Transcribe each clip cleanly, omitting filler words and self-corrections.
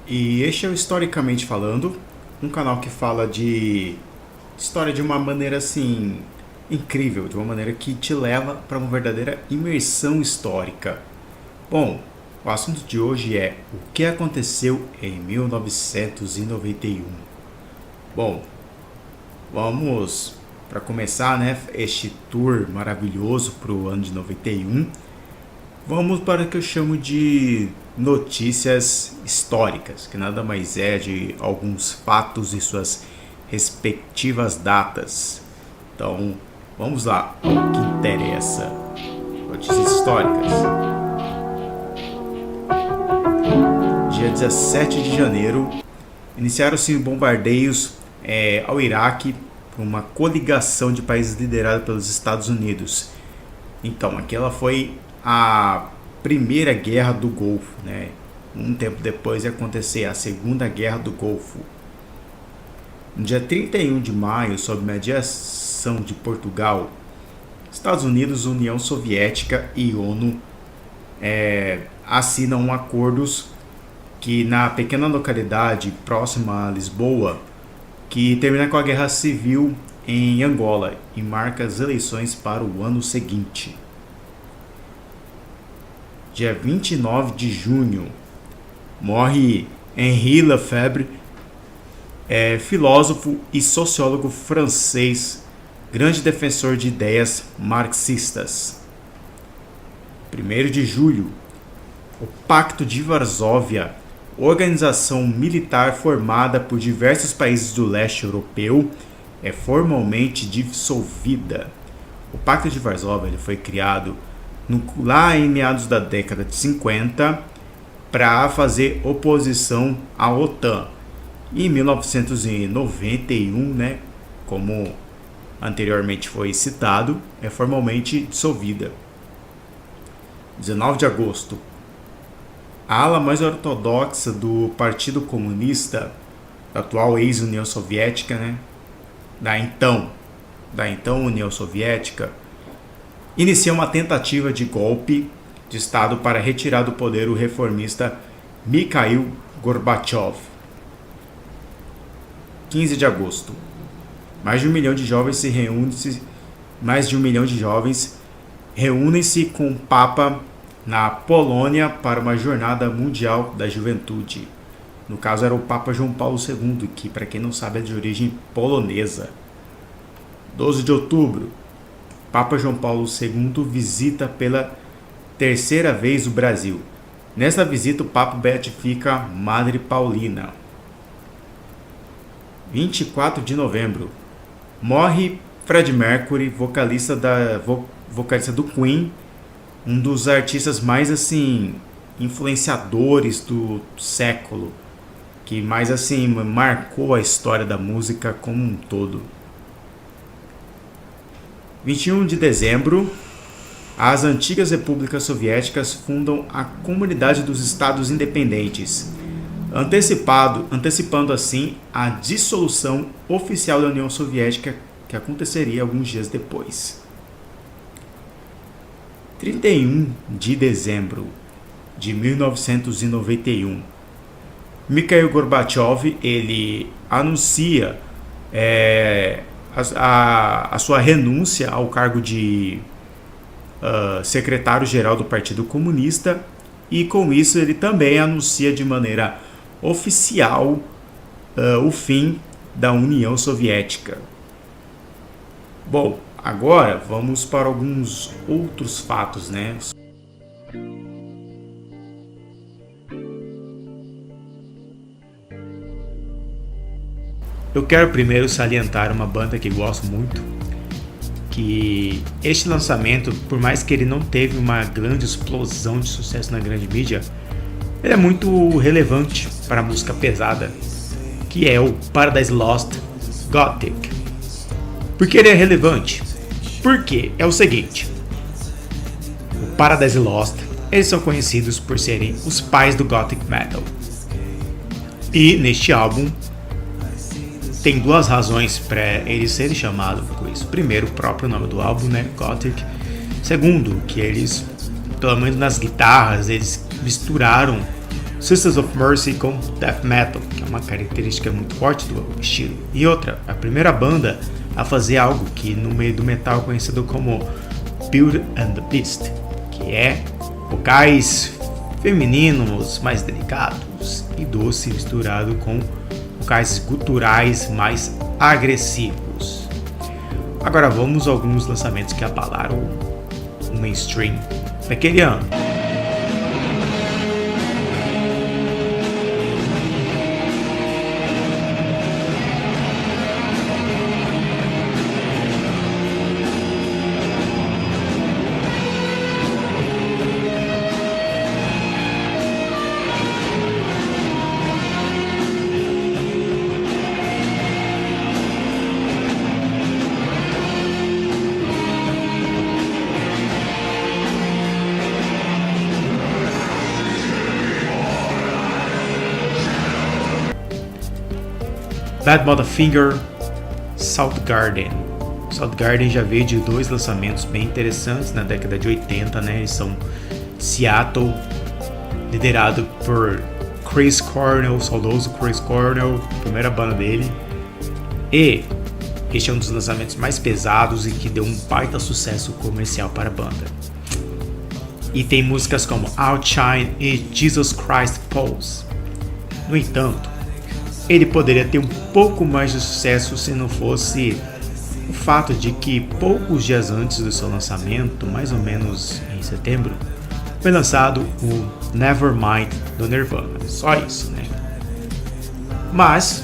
E este é o Historicamente Falando, um canal que fala de história de uma maneira assim incrível, de uma maneira que te leva para uma verdadeira imersão histórica. Bom, o assunto de hoje é o que aconteceu em 1991. Bom, vamos para começar, né, este tour maravilhoso para o ano de 91. Vamos para o que eu chamo de notícias históricas, que nada mais é de alguns fatos e suas respectivas datas. Então, vamos lá, o que interessa. Notícias históricas. Dia 17 de janeiro, iniciaram-se bombardeios ao Iraque por uma coligação de países liderada pelos Estados Unidos. Então, aquela foi a Primeira Guerra do Golfo, né? Um tempo depois ia acontecer a Segunda Guerra do Golfo. No dia 31 de maio, sob mediação de Portugal, Estados Unidos, União Soviética e ONU assinam acordos que na pequena localidade próxima a Lisboa, que termina com a Guerra Civil em Angola e marca as eleições para o ano seguinte. Dia 29 de junho, morre Henri Lefebvre, filósofo e sociólogo francês, grande defensor de ideias marxistas. 1º de julho, o Pacto de Varsóvia, organização militar formada por diversos países do leste europeu, é formalmente dissolvida. O Pacto de Varsóvia foi criado lá em meados da década de 50 para fazer oposição à OTAN. E em 1991, né, como anteriormente foi citado, é formalmente dissolvida. 19 de agosto, a ala mais ortodoxa do Partido Comunista, da atual ex-União Soviética, né, da então União Soviética, inicia uma tentativa de golpe de Estado para retirar do poder o reformista Mikhail Gorbachev. 15 de agosto. Mais de um milhão de jovens reúnem-se com o Papa na Polônia para uma jornada mundial da juventude. No caso era o Papa João Paulo II, que para quem não sabe é de origem polonesa. 12 de outubro. Papa João Paulo II visita pela terceira vez o Brasil. Nesta visita, o Papa beatifica Madre Paulina. 24 de novembro. Morre Freddie Mercury, vocalista do Queen, um dos artistas mais influenciadores do século, que mais marcou a história da música como um todo. 21 de dezembro, as antigas repúblicas soviéticas fundam a Comunidade dos Estados Independentes, antecipando assim a dissolução oficial da União Soviética, que aconteceria alguns dias depois. 31 de dezembro de 1991, Mikhail Gorbachev ele anuncia a sua renúncia ao cargo de secretário-geral do Partido Comunista, e com isso ele também anuncia de maneira oficial o fim da União Soviética. Bom, agora vamos para alguns outros fatos, né? Eu quero primeiro salientar uma banda que gosto muito, que este lançamento, por mais que ele não teve uma grande explosão de sucesso na grande mídia, ele é muito relevante para a música pesada, que é o Paradise Lost Gothic. Por que ele é relevante? Porque é o seguinte: o Paradise Lost, eles são conhecidos por serem os pais do Gothic Metal. E neste álbum tem duas razões para ele ser chamado por isso. Primeiro, o próprio nome do álbum, né, Gothic. Segundo, que eles, pelo menos nas guitarras, eles misturaram Sisters of Mercy com death metal, que é uma característica muito forte do estilo. E outra, a primeira banda a fazer algo que no meio do metal é conhecido como Beauty and the Beast, que é vocais femininos mais delicados e doce misturado com vocais guturais mais agressivos. Agora vamos a alguns lançamentos que abalaram o mainstream daquele ano. Bad Motherfinger, Soundgarden. Soundgarden já veio de dois lançamentos bem interessantes na década de 80, né? Eles são de Seattle, liderado por Chris Cornell, saudoso Chris Cornell, primeira banda dele. E este é um dos lançamentos mais pesados e que deu um baita sucesso comercial para a banda. E tem músicas como Outshine e Jesus Christ Pose. No entanto, ele poderia ter um pouco mais de sucesso se não fosse o fato de que poucos dias antes do seu lançamento, mais ou menos em setembro, foi lançado o Nevermind do Nirvana. Só isso, né? Mas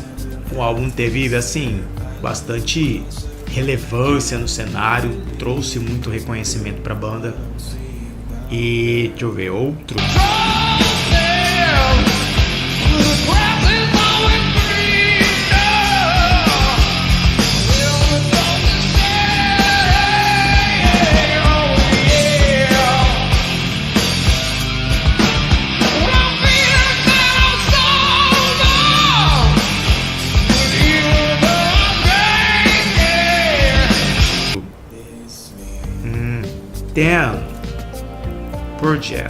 o álbum teve, assim, bastante relevância no cenário, trouxe muito reconhecimento para a banda. E deixa eu ver outro. Damn, Pearl Jam.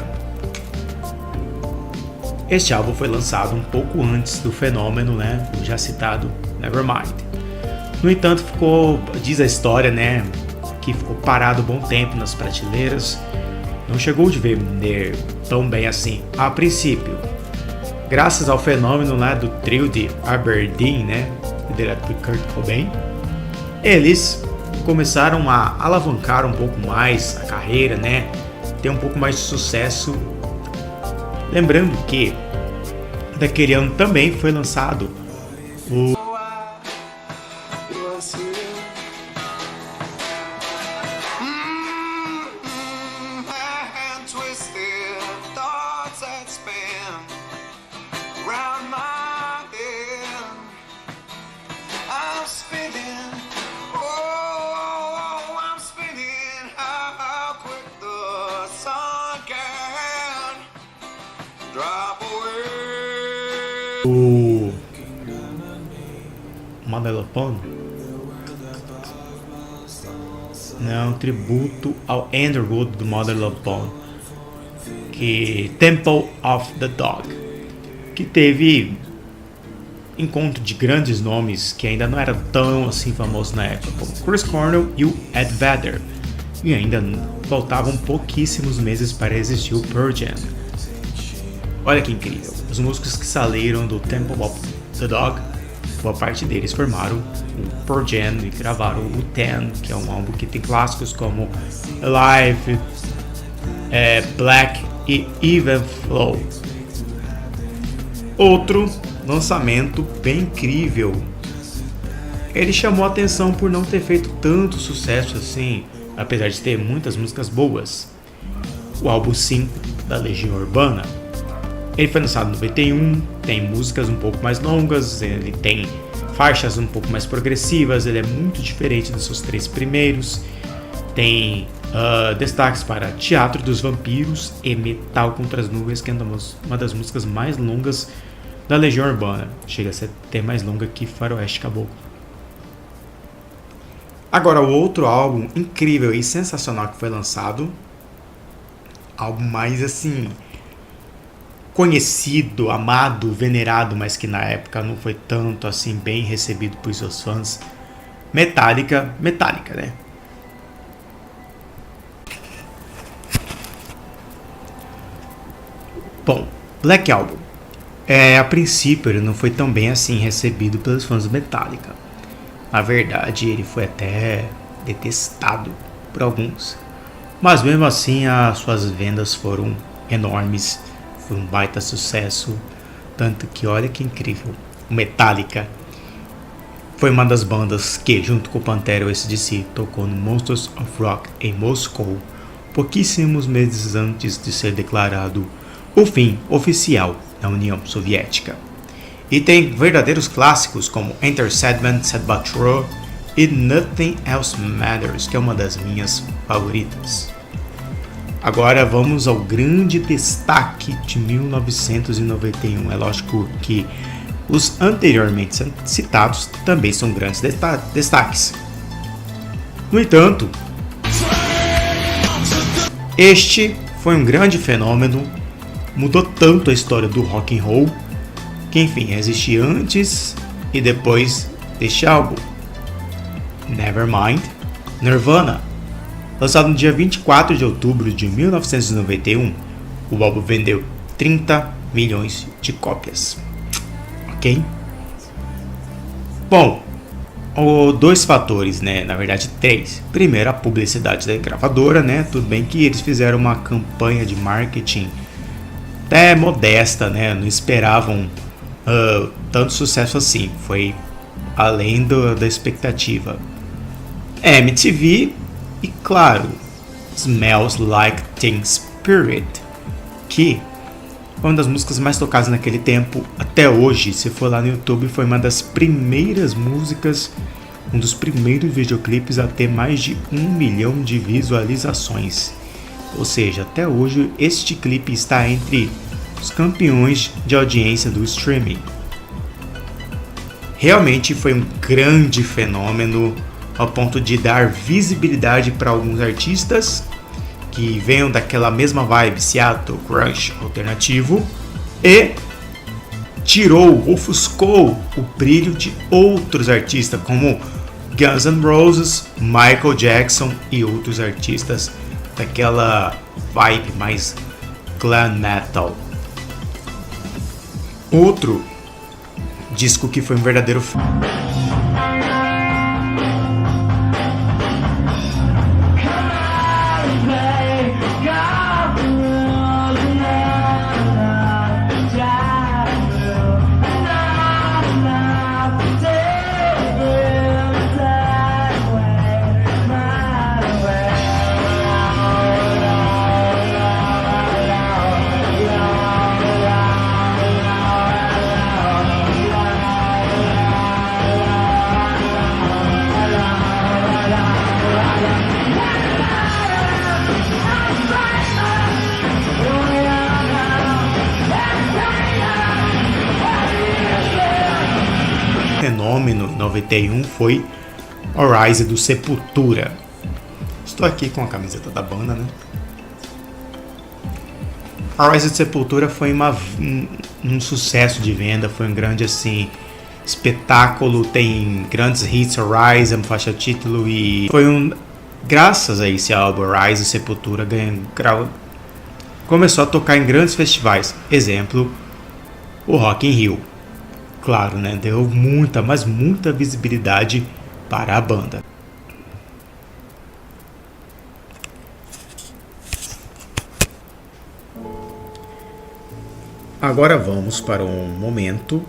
Este álbum foi lançado um pouco antes do fenômeno, né, o já citado Nevermind. No entanto, diz a história, né, que ficou parado um bom tempo nas prateleiras, não chegou de vender tão bem assim a princípio. Graças ao fenômeno, né, do trio de Aberdeen, né, liderado por Kurt Cobain, eles começaram a alavancar um pouco mais a carreira, né? Ter um pouco mais de sucesso. Lembrando que daquele ano também foi lançado o Mother Love Bone. Não, tributo ao Andrew Wood do Mother Love Bone, que Temple of the Dog, que teve encontro de grandes nomes que ainda não eram tão assim famosos na época, como Chris Cornell e o Ed Vedder, e ainda faltavam pouquíssimos meses para existir o Pearl Jam. Olha que incrível, os músicos que saíram do Temple of the Dog, boa parte deles formaram o Pearl Jam e gravaram o Ten, que é um álbum que tem clássicos como Alive, Black e Even Flow. Outro lançamento bem incrível, ele chamou a atenção por não ter feito tanto sucesso assim, apesar de ter muitas músicas boas. O álbum 5 da Legião Urbana. Ele foi lançado em 91, tem músicas um pouco mais longas, ele tem faixas um pouco mais progressivas, ele é muito diferente dos seus três primeiros. Tem destaques para Teatro dos Vampiros e Metal contra as Nuvens, que é uma das músicas mais longas da Legião Urbana. Chega a ser até mais longa que Faroeste Caboclo. Agora, o outro álbum incrível e sensacional que foi lançado, álbum mais assim, conhecido, amado, venerado, mas que na época não foi tanto assim bem recebido por seus fãs. Metallica, né? Bom, Black Album. A princípio ele não foi tão bem assim recebido pelos fãs do Metallica. Na verdade, ele foi até detestado por alguns. Mas mesmo assim, as suas vendas foram enormes. Foi um baita sucesso. Tanto que, olha que incrível, o Metallica foi uma das bandas que, junto com o Pantera e o AC/DC, tocou no Monsters of Rock em Moscou, pouquíssimos meses antes de ser declarado o fim oficial da União Soviética. E tem verdadeiros clássicos como Enter Sandman, Sad But True e Nothing Else Matters, que é uma das minhas favoritas. Agora vamos ao grande destaque de 1991. É lógico que os anteriormente citados também são grandes destaques. No entanto, este foi um grande fenômeno, mudou tanto a história do rock and roll, que enfim, existe antes e depois deste álbum. Nevermind, Nirvana. Lançado no dia 24 de outubro de 1991, o álbum vendeu 30 milhões de cópias. Ok? Bom, dois fatores, né? Na verdade, três. Primeiro, a publicidade da gravadora, né? Tudo bem que eles fizeram uma campanha de marketing até modesta, né? Não esperavam tanto sucesso assim. Foi além da expectativa. MTV e, claro, Smells Like Teen Spirit, que foi uma das músicas mais tocadas naquele tempo até hoje. Se for lá no YouTube, foi uma das primeiras músicas, um dos primeiros videoclipes a ter mais de 1 milhão de visualizações. Ou seja, até hoje este clipe está entre os campeões de audiência do streaming. Realmente foi um grande fenômeno, ao ponto de dar visibilidade para alguns artistas que venham daquela mesma vibe Seattle, grunge alternativo, e tirou, ofuscou o brilho de outros artistas como Guns N' Roses, Michael Jackson e outros artistas daquela vibe mais glam metal. Outro disco que foi um verdadeiro fenômeno em 91 foi Rise do Sepultura. Estou aqui com a camiseta da banda, né? Rise do Sepultura foi um sucesso de venda, foi um grande assim espetáculo, tem grandes hits. Rise é uma faixa título e foi graças a esse álbum Rise do Sepultura começou a tocar em grandes festivais, exemplo, o Rock in Rio. Claro, né? Deu muita, mas muita visibilidade para a banda. Agora vamos para um momento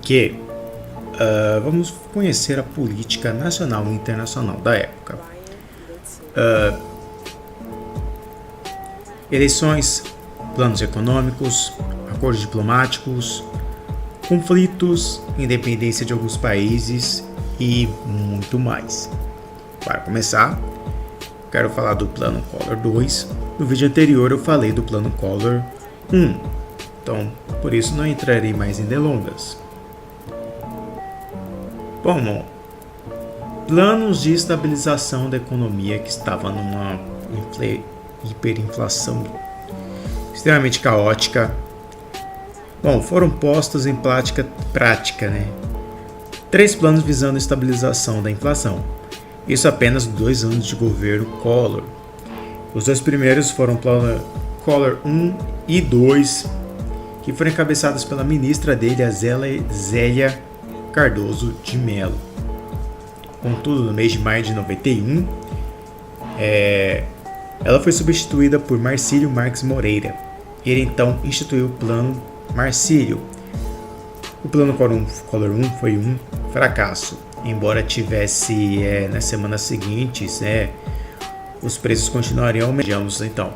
que vamos conhecer a política nacional e internacional da época. Eleições, planos econômicos, acordos diplomáticos, conflitos, independência de alguns países e muito mais. Para começar, quero falar do Plano Collor 2. No vídeo anterior eu falei do Plano Collor 1, então por isso não entrarei mais em delongas. Bom, planos de estabilização da economia que estava numa hiperinflação extremamente caótica. Bom, foram postos em prática, né? 3 planos visando a estabilização da inflação. Isso apenas 2 anos de governo Collor. Os 2 primeiros foram o Plano Collor 1 e 2, que foram encabeçados pela ministra dele, a Zélia Cardoso de Mello. Contudo, no mês de maio de 91, ela foi substituída por Marcílio Marques Moreira. Ele então instituiu o Plano Marcílio. O Plano Collor 1 foi um fracasso, embora tivesse nas semanas seguintes os preços continuariam aumentando. Então,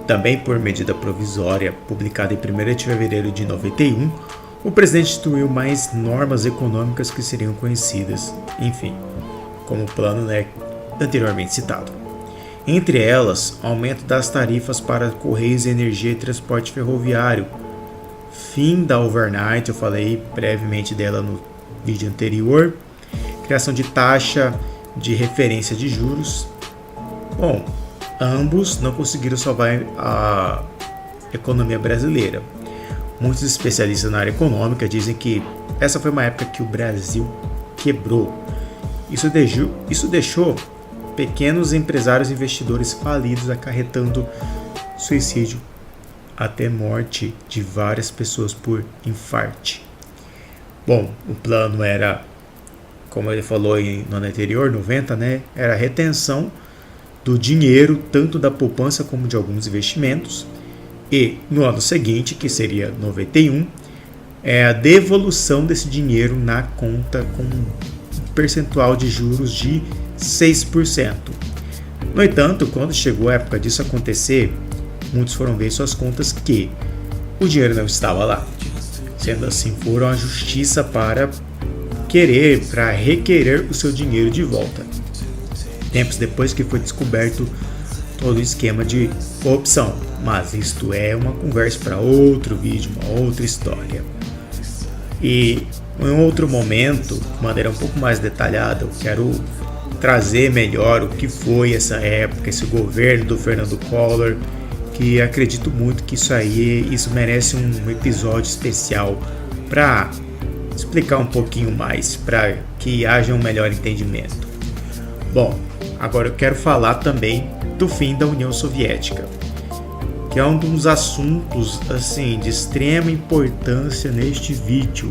também por medida provisória publicada em 1º de fevereiro de 91, o presidente instituiu mais normas econômicas que seriam conhecidas, enfim, como o plano anteriormente citado. Entre elas, aumento das tarifas para Correios, Energia e Transporte Ferroviário, fim da overnight, eu falei brevemente dela no vídeo anterior, criação de taxa de referência de juros. Bom, ambos não conseguiram salvar a economia brasileira. Muitos especialistas na área econômica dizem que essa foi uma época que o Brasil quebrou. Isso deixou pequenos empresários e investidores falidos, acarretando suicídio até morte de várias pessoas por infarte. Bom, o plano era, como ele falou no ano anterior, 90, era a retenção do dinheiro, tanto da poupança como de alguns investimentos. E no ano seguinte, que seria 91, é a devolução desse dinheiro na conta com um percentual de juros de 6%. No entanto, quando chegou a época disso acontecer, muitos foram ver suas contas que o dinheiro não estava lá. Sendo assim, foram à justiça para requerer o seu dinheiro de volta. Tempos depois que foi descoberto todo o esquema de corrupção, mas isto é uma conversa para outro vídeo, uma outra história. E em outro momento, de maneira um pouco mais detalhada, eu quero trazer melhor o que foi essa época, esse governo do Fernando Collor, que acredito muito que isso merece um episódio especial para explicar um pouquinho mais, para que haja um melhor entendimento. Bom, agora eu quero falar também do fim da União Soviética, que é um dos assuntos de extrema importância neste vídeo.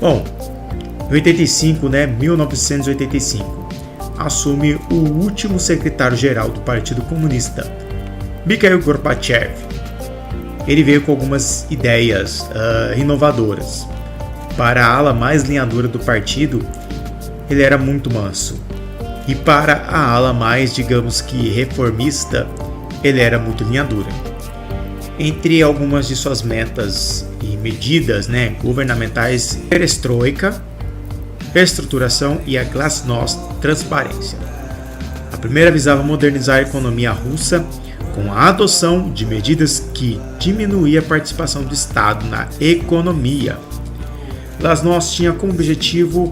Bom, em 1985, assume o último secretário-geral do Partido Comunista, Mikhail Gorbachev. Ele veio com algumas ideias inovadoras. Para a ala mais linhadora do partido, ele era muito manso. E para a ala mais, digamos que reformista, ele era muito linha dura. Entre algumas de suas metas e medidas governamentais, perestroika, reestruturação e a glasnost, transparência. A primeira visava modernizar a economia russa com a adoção de medidas que diminuíam a participação do Estado na economia. Glasnost tinha como objetivo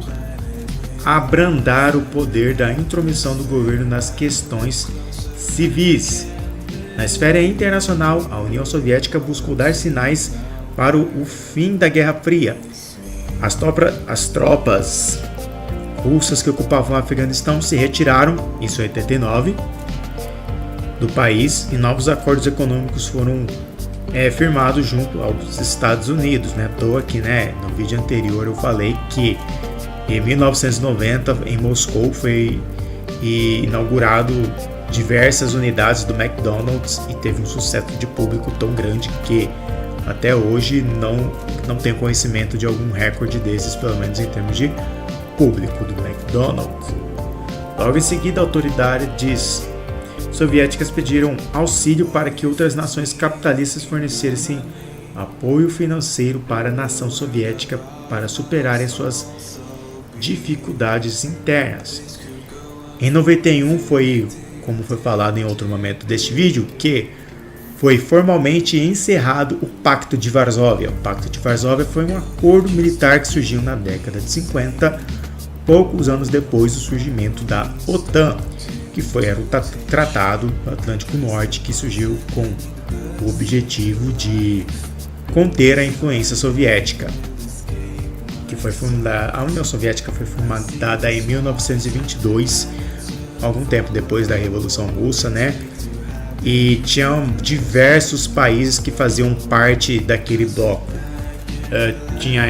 abrandar o poder da intromissão do governo nas questões civis. Na esfera internacional, a União Soviética buscou dar sinais para o fim da Guerra Fria. As tropas russas que ocupavam o Afeganistão se retiraram, isso em 89, do país, e novos acordos econômicos foram firmados junto aos Estados Unidos. À toa que no vídeo anterior eu falei que em 1990 em Moscou foi inaugurado diversas unidades do McDonald's e teve um sucesso de público tão grande que Até hoje não tenho conhecimento de algum recorde desses, pelo menos em termos de público do McDonald's. Logo em seguida, autoridades soviéticas pediram auxílio para que outras nações capitalistas fornecessem apoio financeiro para a nação soviética para superarem suas dificuldades internas. Em 91 foi, como foi falado em outro momento deste vídeo, que foi formalmente encerrado o Pacto de Varsóvia. O Pacto de Varsóvia foi um acordo militar que surgiu na década de 50, poucos anos depois do surgimento da OTAN, que era o Tratado Atlântico Norte, que surgiu com o objetivo de conter a influência soviética. A União Soviética foi fundada em 1922, algum tempo depois da Revolução Russa, né? E tinham diversos países que faziam parte daquele bloco. Tinha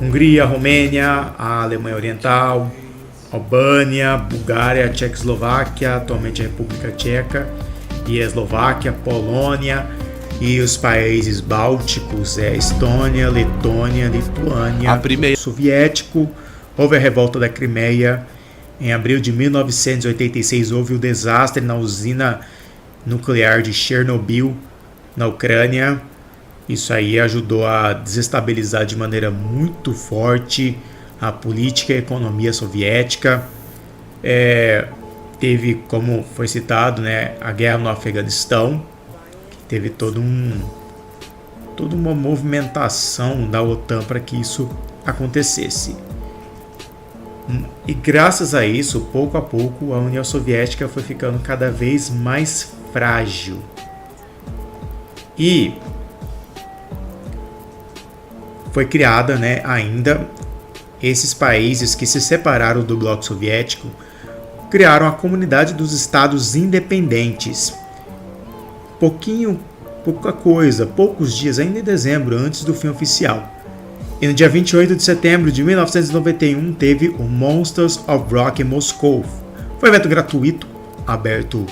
Hungria, Romênia, a Alemanha Oriental, Albânia, Bulgária, Tchecoslováquia, atualmente a República Tcheca, e a Eslováquia, Polônia, e os países bálticos, Estônia, Letônia, Lituânia, soviético. Houve a revolta da Crimeia. Em abril de 1986 houve o desastre na usina nuclear de Chernobyl, na Ucrânia. Isso aí ajudou a desestabilizar de maneira muito forte a política e a economia soviética. Teve, como foi citado, né, a guerra no Afeganistão, que teve toda uma movimentação da OTAN para que isso acontecesse. E graças a isso, pouco a pouco, a União Soviética foi ficando cada vez mais frágil. E foi criada, né, ainda esses países que se separaram do bloco soviético, criaram a Comunidade dos Estados Independentes. Pouca coisa, poucos dias, ainda em dezembro, antes do fim oficial. E no dia 28 de setembro de 1991 teve o Monsters of Rock em Moscou. Foi um evento gratuito, aberto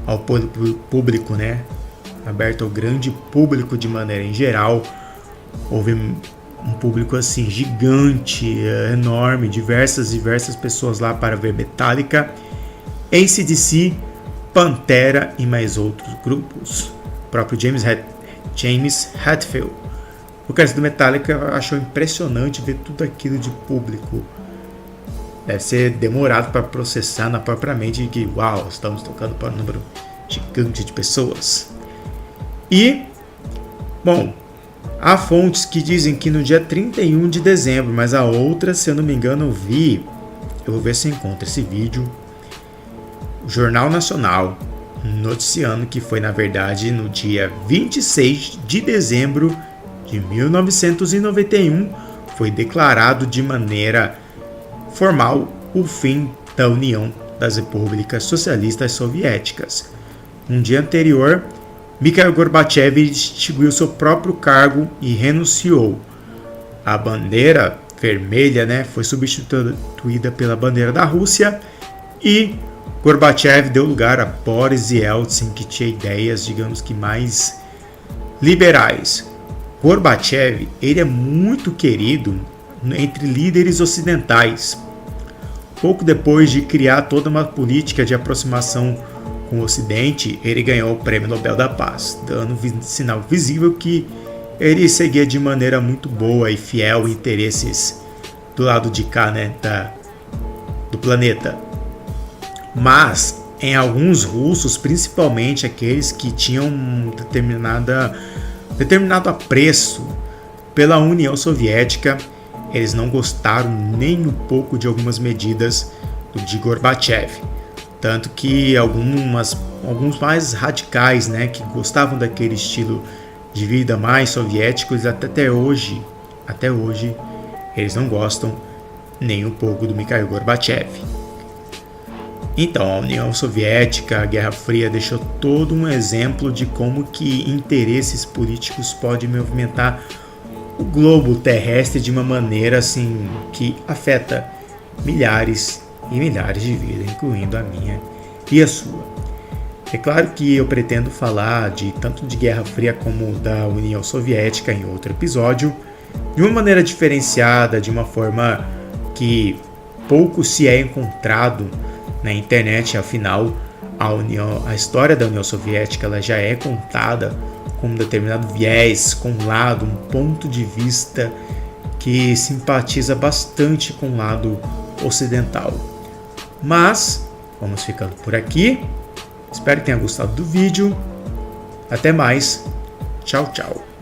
ao público, né? Aberto ao grande público de maneira em geral. Houve um público assim gigante, enorme, diversas pessoas lá para ver Metallica, AC/DC, Pantera e mais outros grupos. O próprio James Hetfield, o cara do Metallica, achou impressionante ver tudo aquilo de público. Deve ser demorado para processar na própria mente de que, uau, estamos tocando para um número gigante de pessoas. E, bom, há fontes que dizem que no dia 31 de dezembro, mas a outra, se eu não me engano, eu vou ver se eu encontro esse vídeo, o Jornal Nacional noticiando que foi, na verdade, no dia 26 de dezembro de 1991, foi declarado de maneira formal o fim da União das Repúblicas Socialistas Soviéticas. Um dia anterior, Mikhail Gorbachev extinguiu seu próprio cargo e renunciou. A bandeira vermelha, né, foi substituída pela bandeira da Rússia e Gorbachev deu lugar a Boris Yeltsin, que tinha ideias, digamos que mais liberais. Gorbachev, ele é muito querido entre líderes ocidentais. Pouco depois de criar toda uma política de aproximação com o Ocidente, ele ganhou o Prêmio Nobel da Paz, dando sinal visível que ele seguia de maneira muito boa e fiel interesses do lado de cá, né, do planeta. Mas, em alguns russos, principalmente aqueles que tinham um determinado apreço pela União Soviética, eles não gostaram nem um pouco de algumas medidas de Gorbachev. Tanto que alguns mais radicais, né, que gostavam daquele estilo de vida mais soviético, até hoje, eles não gostam nem um pouco do Mikhail Gorbachev. Então, a União Soviética, a Guerra Fria, deixou todo um exemplo de como que interesses políticos podem movimentar o globo terrestre de uma maneira assim que afeta milhares e milhares de vidas, incluindo a minha e a sua. É claro que eu pretendo falar de tanto de Guerra Fria como da União Soviética em outro episódio, de uma maneira diferenciada, de uma forma que pouco se é encontrado na internet. Afinal, a história da União Soviética ela já é contada com um determinado viés, com um lado, um ponto de vista que simpatiza bastante com o lado ocidental. Mas vamos ficando por aqui. Espero que tenha gostado do vídeo. Até mais. Tchau, tchau.